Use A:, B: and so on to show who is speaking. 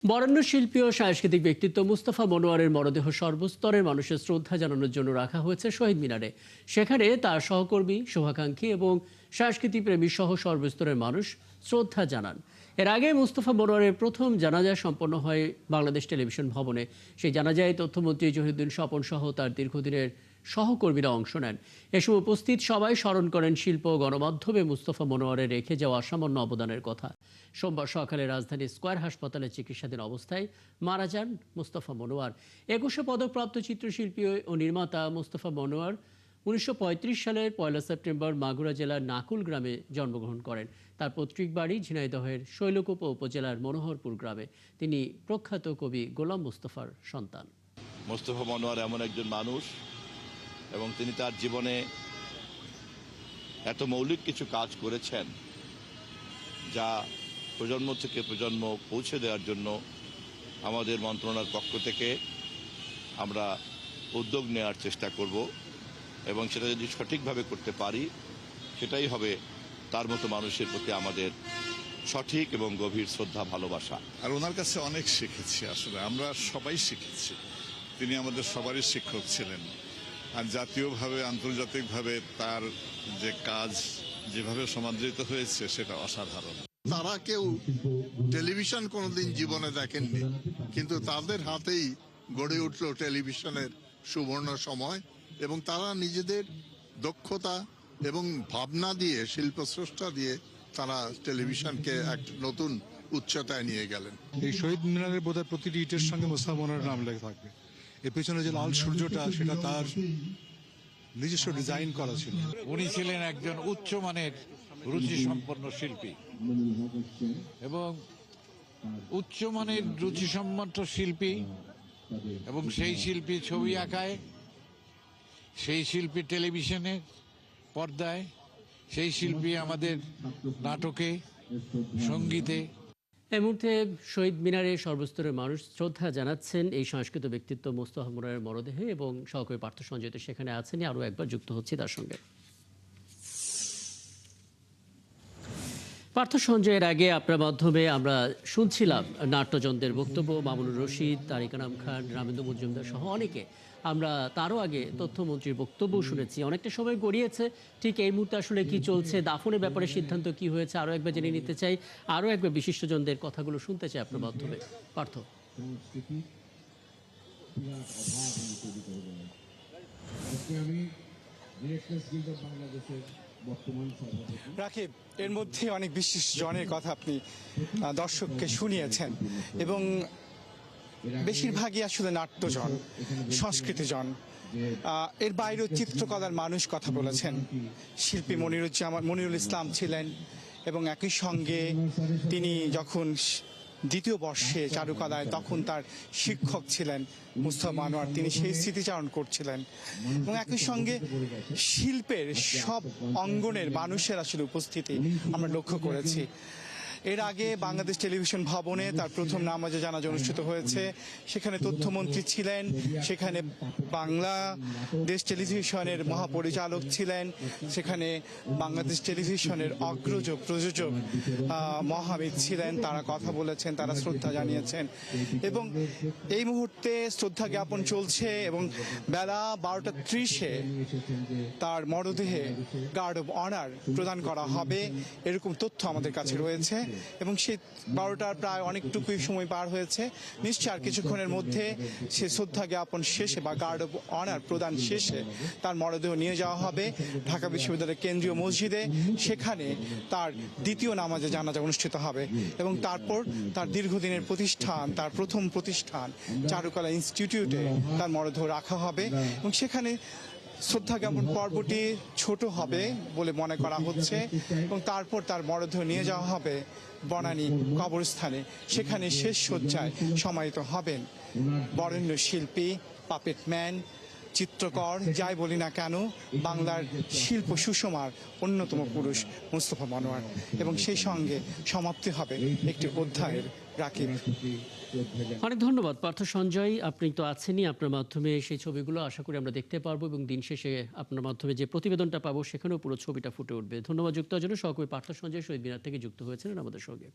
A: বরেণ্য শিল্পী ও সাংস্কৃতিক ব্যক্তিত্ব মুস্তাফা মনোয়ারের মরদেহ সর্বস্তরের মানুষের শ্রদ্ধা জানানোর জন্য রাখা হয়েছে শহীদ মিনারে। সেখানে তার সহকর্মী, শুভাকাঙ্ক্ষী এবং সংস্কৃতি প্রেমী সহ সর্বস্তরের মানুষ শ্রদ্ধা জানান। এর আগে মুস্তাফা মনোয়ারের প্রথম জানাজা সম্পন্ন হয় বাংলাদেশ টেলিভিশন ভবনে। সেই জানাজায় তথ্যমন্ত্রী জহিরুদ্দিন স্বপন সহ তার দীর্ঘদিনের সহকর্মীরা অংশ নেন। এসব উপস্থিত সবাই স্মরণ করেন শিল্প ও গণমাধ্যমে মুস্তাফা মনোয়ারের রেখে যাওয়া অসামান্য অবদানের কথা। সোমবার সকালে রাজধানীর স্কয়ার হাসপাতালে চিকিৎসাধীন অবস্থায় মারা যান মুস্তাফা মনোয়ার। 21শে পদকপ্রাপ্ত চিত্রশিল্পী ও নির্মাতা মুস্তাফা মনোয়ার 1935 সালের 1 সেপ্টেম্বর মাগুরা জেলার নাকুল গ্রামে জন্মগ্রহণ করেন। তার পৈতৃক বাড়ি ঝিনাইদহের শৈলকুপা উপজেলার মনোহরপুর গ্রামে। তিনি প্রখ্যাত কবি গোলাম মুস্তাফার সন্তান।
B: মুস্তাফা মনোয়ার এমন একজন মানুষ এবং তিনি তার জীবনে এত মৌলিক কিছু কাজ করেছেন যা প্রজন্ম থেকে প্রজন্ম পৌঁছে দেওয়ার জন্য আমাদের মন্ত্রণালয়ের পক্ষ থেকে আমরা উদ্যোগ নেওয়ার চেষ্টা করব এবং সেটা যদি সঠিকভাবে করতে পারি সেটাই হবে তার মতো মানুষের প্রতি আমাদের সঠিক এবং গভীর শ্রদ্ধা, ভালোবাসা।
C: আর ওনার কাছে অনেক শিখেছি, আসলে আমরা সবাই শিখেছি। তিনি আমাদের সবারই শিক্ষক ছিলেন। আর জাতীয়ভাবে, আন্তর্জাতিকভাবে তার যে কাজ যেভাবে সমাদৃত হয়েছে সেটা অসাধারণ।
D: তারা কেউ টেলিভিশন কোনোদিন জীবনে দেখেননি, কিন্তু তাদের হাতেই গড়ে উঠল টেলিভিশনের সুবর্ণ সময় এবং তারা নিজেদের দক্ষতা এবং ভাবনা দিয়ে, শিল্পস্রষ্টা দিয়ে তারা টেলিভিশনকে এক নতুন উচ্চতায় নিয়ে গেলেন।
E: এই শহীদ মিনারের বোধহয় প্রতিটি ইটের সঙ্গে মুস্তাফা মনোয়ারের নাম লেখা থাকবে। এর পেছনে যে লাল সূর্যটা, সেটা তার নিজস্ব ডিজাইন করা ছিল।
F: উনি ছিলেন একজন উচ্চমানের রুচি সম্পন্ন শিল্পী এবং উচ্চমানের রুচি সম্পন্ন শিল্পী এবং সেই শিল্পী ছবি আঁকায়, সেই শিল্পী টেলিভিশনের পর্দায়, সেই শিল্পী আমাদের নাটকে, সঙ্গীতে।
A: এই মুহূর্তে শহীদ মিনারে সর্বস্তরের মানুষ শ্রদ্ধা জানাচ্ছেন এই সংস্কৃত ব্যক্তিত্ব মুস্তাফা মনোয়ারের মরদেহে এবং সহকর্মী পার্থ সঞ্জয় তো সেখানে আছেনই। আরও একবার যুক্ত হচ্ছি তার সঙ্গে। পার্থ সঞ্জয়ের আগে আপনার মাধ্যমে আমরা শুনছিলাম নাট্যজনদের বক্তব্য, মামুনুর রশিদ, তারিক আনাম খান, রামেন্দ্র মজুমদার সহ অনেকে। আমরা তারও আগে তথ্যমন্ত্রীর বক্তব্য শুনেছি। অনেকটা সময় গড়িয়েছে, ঠিক এই মুহূর্তে আসলে কি চলছে, দাফনের ব্যাপারে সিদ্ধান্ত কি হয়েছে, আরও একবার জেনে নিতে চাই। আরও একবার বিশিষ্টজনদের কথাগুলো শুনতে চাই আপনার মাধ্যমে। পার্থ।
G: রাকিব, এর মধ্যে অনেক বিশেষ জনের কথা আপনি দর্শককে শুনিয়েছেন এবং বেশিরভাগই আসলে নাট্যজন, সংস্কৃতিজন। এর বাইরেও চিত্রকলার মানুষ কথা বলেছেন। শিল্পী মনিরুল ইসলাম ছিলেন এবং একই সঙ্গে তিনি যখন দ্বিতীয় বর্ষে চারুকলায়, তখন তার শিক্ষক ছিলেন মুস্তাফা মনোয়ার, তিনি সেই স্মৃতিচারণ করছিলেন এবং একই সঙ্গে শিল্পের সব অঙ্গনের মানুষের আসলে উপস্থিতি আমরা লক্ষ্য করেছি। এর আগে বাংলাদেশ টেলিভিশন ভবনে তার প্রথম নামাজে জানাজা অনুষ্ঠিত হয়েছে। সেখানে তথ্যমন্ত্রী ছিলেন, সেখানে বাংলাদেশ টেলিভিশনের মহাপরিচালক ছিলেন, সেখানে বাংলাদেশ টেলিভিশনের অগ্রজ প্রযোজক মহামিদ ছিলেন। তারা কথা বলেছেন, তারা শ্রদ্ধা জানিয়েছেন এবং এই মুহূর্তে শ্রদ্ধা জ্ঞাপন চলছে এবং বেলা 12:30-এ তার মরদেহে গার্ড অব অনার প্রদান করা হবে, এরকম তথ্য আমাদের কাছে রয়েছে। এবং সেই 12টার প্রায় অনেকটুকুই সময় পার হয়েছে। নিশ্চয় আর কিছুক্ষণের মধ্যে সে শ্রদ্ধা জ্ঞাপন শেষে বা গার্ড অব অনার প্রদান শেষে তার মরদেহ নিয়ে যাওয়া হবে ঢাকা বিশ্ববিদ্যালয়ের কেন্দ্রীয় মসজিদে। সেখানে তার দ্বিতীয় নামাজে জানাজা অনুষ্ঠিত হবে এবং তারপর তার দীর্ঘদিনের প্রতিষ্ঠান, তার প্রথম প্রতিষ্ঠান চারুকলা ইনস্টিটিউটে তার মরদেহ রাখা হবে এবং সেখানে শ্রদ্ধা জ্ঞাপন পর্বটি ছোট হবে বলে মনে করা হচ্ছে এবং তারপর তার মরদেহ নিয়ে যাওয়া হবে বনানী কবরস্থানে। সেখানে শেষ শয্যায় সমাহিত হবেন বরেণ্য শিল্পী, পাপেট ম্যান, চিত্রকর, যাই বলি না কেন, বাংলার শিল্প সুষমার অন্যতম পুরুষ মুস্তাফা মনোয়ার এবং সেই সঙ্গে সমাপ্তি হবে একটি অধ্যায়ের। রাকিব,
A: অনেক ধন্যবাদ পার্থ সঞ্জয়। আপনি তো আছেনই, আপনার মাধ্যমে সেই ছবিগুলো আশা করি আমরা দেখতে পারবো এবং দিন শেষে আপনার মাধ্যমে যে প্রতিবেদনটা পাবো সেখানেও পুরো ছবিটা ফুটে উঠবে। ধন্যবাদ যুক্ত হওয়ার জন্য। সহকর্মী পার্থ সঞ্জয় শহীদ মিনার থেকে যুক্ত হয়েছিলেন আমাদের সঙ্গে।